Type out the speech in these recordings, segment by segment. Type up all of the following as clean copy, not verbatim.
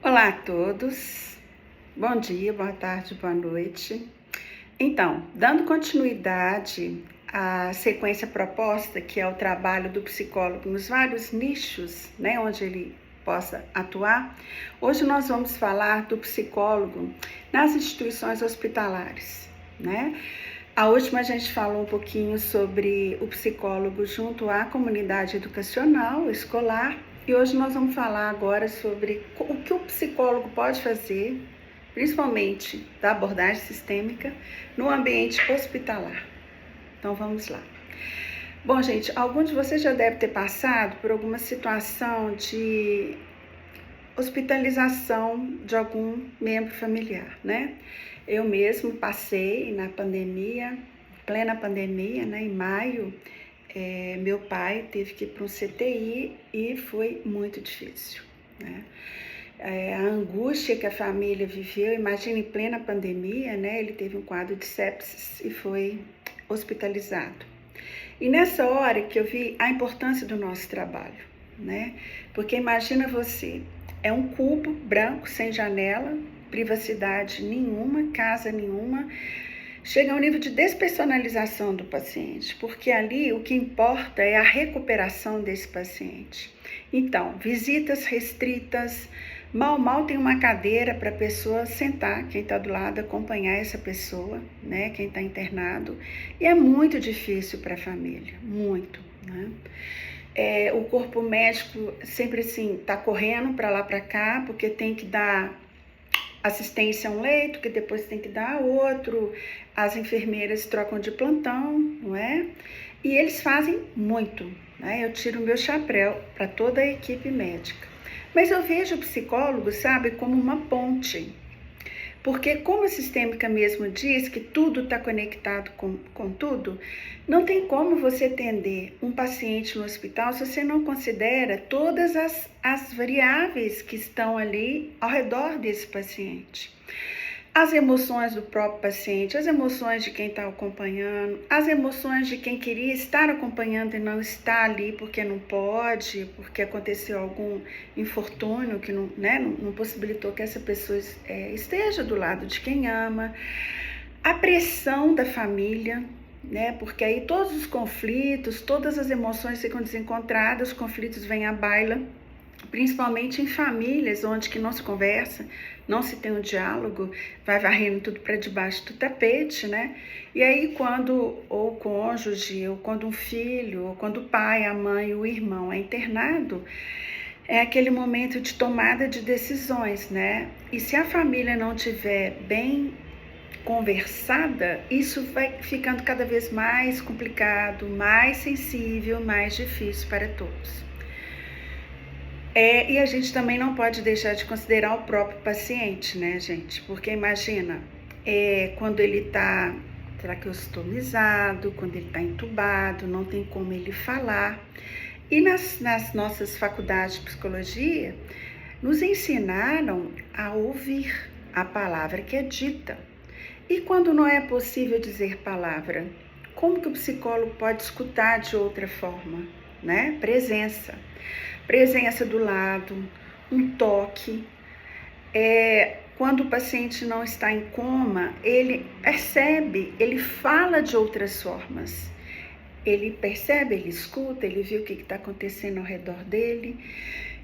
Olá a todos, bom dia, boa tarde, boa noite. Então, dando continuidade à sequência proposta, que é o trabalho do psicólogo nos vários nichos, né, onde ele possa atuar, hoje nós vamos falar do psicólogo nas instituições hospitalares, né? A última a gente falou um pouquinho sobre o psicólogo junto à comunidade educacional, escolar, e hoje nós vamos falar agora sobre o que o psicólogo pode fazer, principalmente da abordagem sistêmica, no ambiente hospitalar. Então vamos lá. Bom, gente, alguns de vocês já devem ter passado por alguma situação de hospitalização de algum membro familiar, né? Eu mesmo passei na pandemia, plena pandemia, né? Em maio, meu pai teve que ir para um CTI e foi muito difícil, né? A angústia que a família viveu, imagina em plena pandemia, né? Ele teve um quadro de sepsis e foi hospitalizado. E nessa hora que eu vi a importância do nosso trabalho, né? Porque imagina você, é um cubo branco, sem janela, privacidade nenhuma, casa nenhuma, chega ao nível de despersonalização do paciente, porque ali o que importa é a recuperação desse paciente. Então, visitas restritas, mal tem uma cadeira para a pessoa sentar, quem está do lado acompanhar essa pessoa, né, quem está internado, e é muito difícil para a família, muito, né? O corpo médico sempre assim está correndo para lá para cá, porque tem que dar assistência a um leito, que depois tem que dar a outro, as enfermeiras trocam de plantão, não é? E eles fazem muito, né? Eu tiro o meu chapéu para toda a equipe médica. Mas eu vejo o psicólogo, sabe, como uma ponte. Porque como a sistêmica mesmo diz que tudo está conectado com tudo, não tem como você atender um paciente no hospital se você não considera todas as variáveis que estão ali ao redor desse paciente. As emoções do próprio paciente, as emoções de quem está acompanhando, as emoções de quem queria estar acompanhando e não está ali porque não pode, porque aconteceu algum infortúnio que não, né, não possibilitou que essa pessoa esteja do lado de quem ama, a pressão da família, né, porque aí todos os conflitos, todas as emoções ficam desencontradas, os conflitos vêm à baila, principalmente em famílias onde que não se conversa, não se tem um diálogo, vai varrendo tudo para debaixo do tapete, né? E aí quando o cônjuge, ou quando um filho, ou quando o pai, a mãe, o irmão é internado, é aquele momento de tomada de decisões, né? E se a família não tiver bem conversada, isso vai ficando cada vez mais complicado, mais sensível, mais difícil para todos. E a gente também não pode deixar de considerar o próprio paciente, né, gente? Porque imagina, quando ele está traqueostomizado, quando ele está entubado, não tem como ele falar. E nas nossas faculdades de psicologia, nos ensinaram a ouvir a palavra que é dita. E quando não é possível dizer palavra, como que o psicólogo pode escutar de outra forma, né? Presença do lado, um toque. Quando o paciente não está em coma, ele percebe, ele fala de outras formas. Ele percebe, ele escuta, ele vê o que está acontecendo ao redor dele.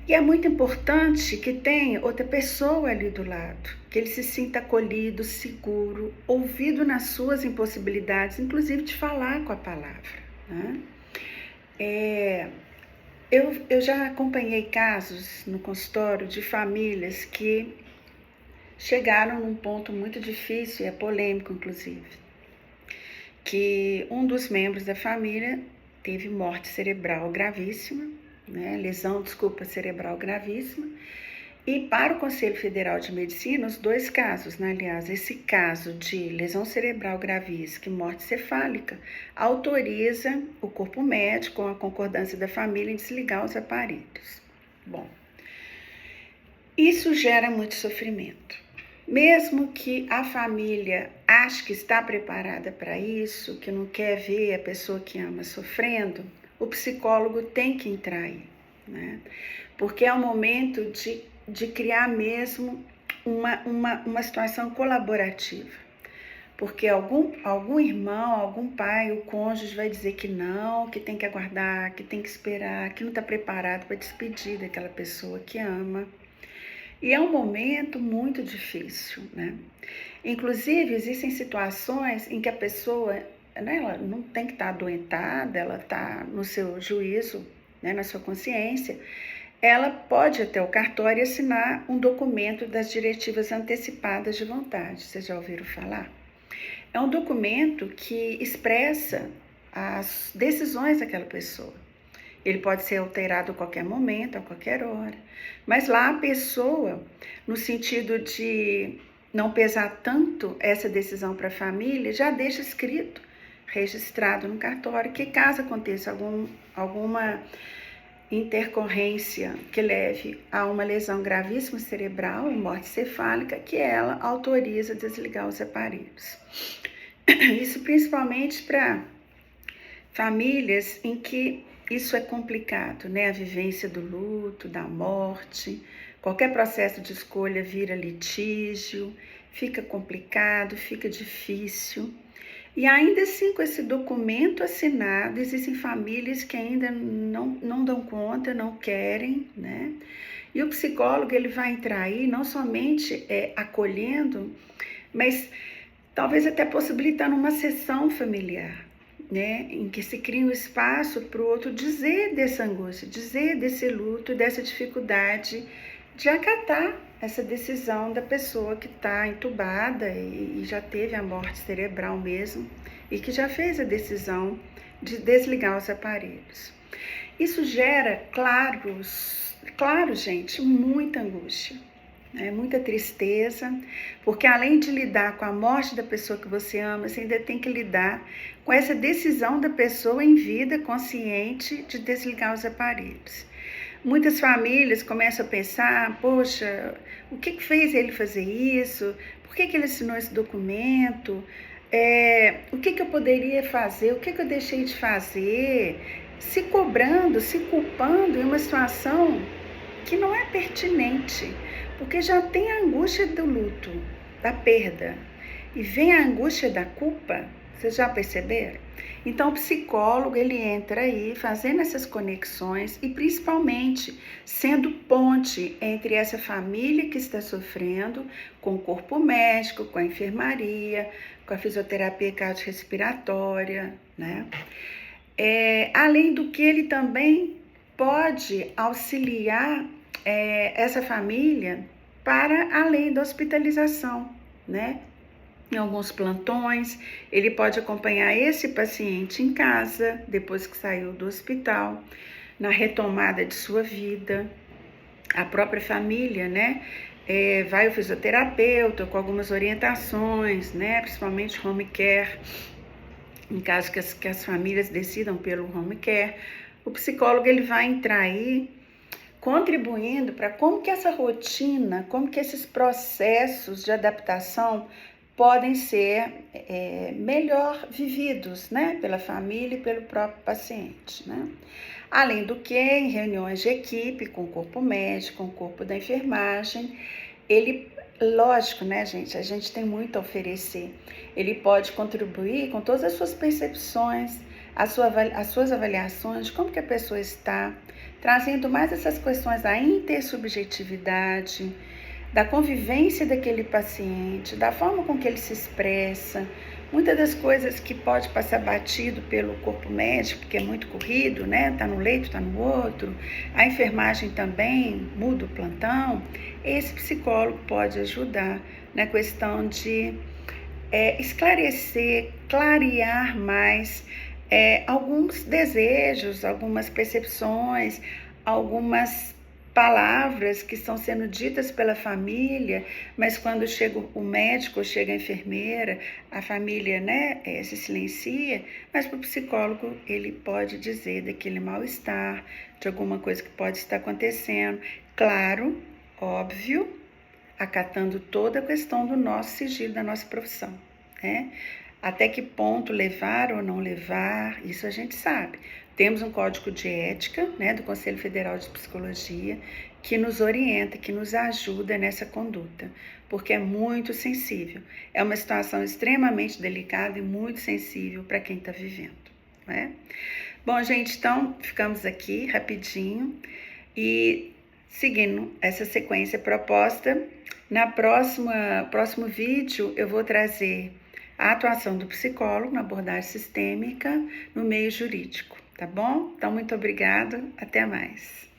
E é muito importante que tenha outra pessoa ali do lado, que ele se sinta acolhido, seguro, ouvido nas suas impossibilidades, inclusive de falar com a palavra, né? Eu já acompanhei casos no consultório de famílias que chegaram num ponto muito difícil, e é polêmico inclusive, que um dos membros da família teve morte cerebral gravíssima, né, cerebral gravíssima, e para o Conselho Federal de Medicina, os dois casos, né, aliás, esse caso de lesão cerebral gravíssima e morte cefálica, autoriza o corpo médico, com a concordância da família, em desligar os aparelhos. Bom, isso gera muito sofrimento. Mesmo que a família ache que está preparada para isso, que não quer ver a pessoa que ama sofrendo, o psicólogo tem que entrar aí, né? Porque é o momento de criar mesmo uma situação colaborativa. Porque algum irmão, algum pai, o cônjuge vai dizer que não, que tem que aguardar, que tem que esperar, que não está preparado para despedir daquela pessoa que ama. E é um momento muito difícil, né? Inclusive, existem situações em que a pessoa, né, ela não tem que estar adoentada, ela está no seu juízo, né, na sua consciência, ela pode até o cartório assinar um documento das diretivas antecipadas de vontade. Vocês já ouviram falar? É um documento que expressa as decisões daquela pessoa. Ele pode ser alterado a qualquer momento, a qualquer hora. Mas lá a pessoa, no sentido de não pesar tanto essa decisão para a família, já deixa escrito, registrado no cartório, que caso aconteça alguma intercorrência que leve a uma lesão gravíssima cerebral e morte cefálica, que ela autoriza desligar os aparelhos. Isso principalmente para famílias em que isso é complicado, né? A vivência do luto, da morte, qualquer processo de escolha vira litígio, fica complicado, fica difícil. E ainda assim, com esse documento assinado, existem famílias que ainda não dão conta, não querem, né? E o psicólogo, ele vai entrar aí não somente acolhendo, mas talvez até possibilitando uma sessão familiar, né? Em que se cria um espaço para o outro dizer dessa angústia, dizer desse luto, dessa dificuldade de acatar essa decisão da pessoa que está entubada e já teve a morte cerebral mesmo, e que já fez a decisão de desligar os aparelhos. Isso gera, claro, gente, muita angústia, né? Muita tristeza, porque além de lidar com a morte da pessoa que você ama, você ainda tem que lidar com essa decisão da pessoa em vida, consciente, de desligar os aparelhos. Muitas famílias começam a pensar, poxa, o que fez ele fazer isso? Por que ele assinou esse documento? O que eu poderia fazer? O que eu deixei de fazer? Se cobrando, se culpando em uma situação que não é pertinente, porque já tem a angústia do luto, da perda, e vem a angústia da culpa. Vocês já perceberam? Então o psicólogo, ele entra aí fazendo essas conexões e principalmente sendo ponte entre essa família que está sofrendo com o corpo médico, com a enfermaria, com a fisioterapia cardiorrespiratória, né? Além do que ele também pode auxiliar essa família para além da hospitalização, né? Em alguns plantões, ele pode acompanhar esse paciente em casa, depois que saiu do hospital, na retomada de sua vida. A própria família, né? Vai o fisioterapeuta com algumas orientações, né? Principalmente home care, em caso que as famílias decidam pelo home care. O psicólogo, ele vai entrar aí contribuindo para como que essa rotina, como que esses processos de adaptação podem ser melhor vividos, né, pela família e pelo próprio paciente, né? Além do que, em reuniões de equipe, com o corpo médico, com o corpo da enfermagem, lógico, né, gente, a gente tem muito a oferecer. Ele pode contribuir com todas as suas percepções, as suas avaliações de como que a pessoa está, trazendo mais essas questões da intersubjetividade, da convivência daquele paciente, da forma com que ele se expressa. Muitas das coisas que pode passar batido pelo corpo médico, que é muito corrido, né? Tá no leito, tá no outro. A enfermagem também muda o plantão. Esse psicólogo pode ajudar na questão de esclarecer, clarear mais alguns desejos, algumas percepções, algumas palavras que estão sendo ditas pela família, mas quando chega o médico, chega a enfermeira, a família, né, se silencia, mas para o psicólogo ele pode dizer daquele mal-estar, de alguma coisa que pode estar acontecendo, claro, óbvio, acatando toda a questão do nosso sigilo, da nossa profissão, né? Até que ponto levar ou não levar, isso a gente sabe. Temos um código de ética, né, do Conselho Federal de Psicologia, que nos orienta, que nos ajuda nessa conduta, porque é muito sensível. É uma situação extremamente delicada e muito sensível para quem está vivendo, né? Bom, gente, então ficamos aqui rapidinho e seguindo essa sequência proposta. Próximo vídeo eu vou trazer a atuação do psicólogo na abordagem sistêmica no meio jurídico, tá bom? Então, muito obrigado, até mais.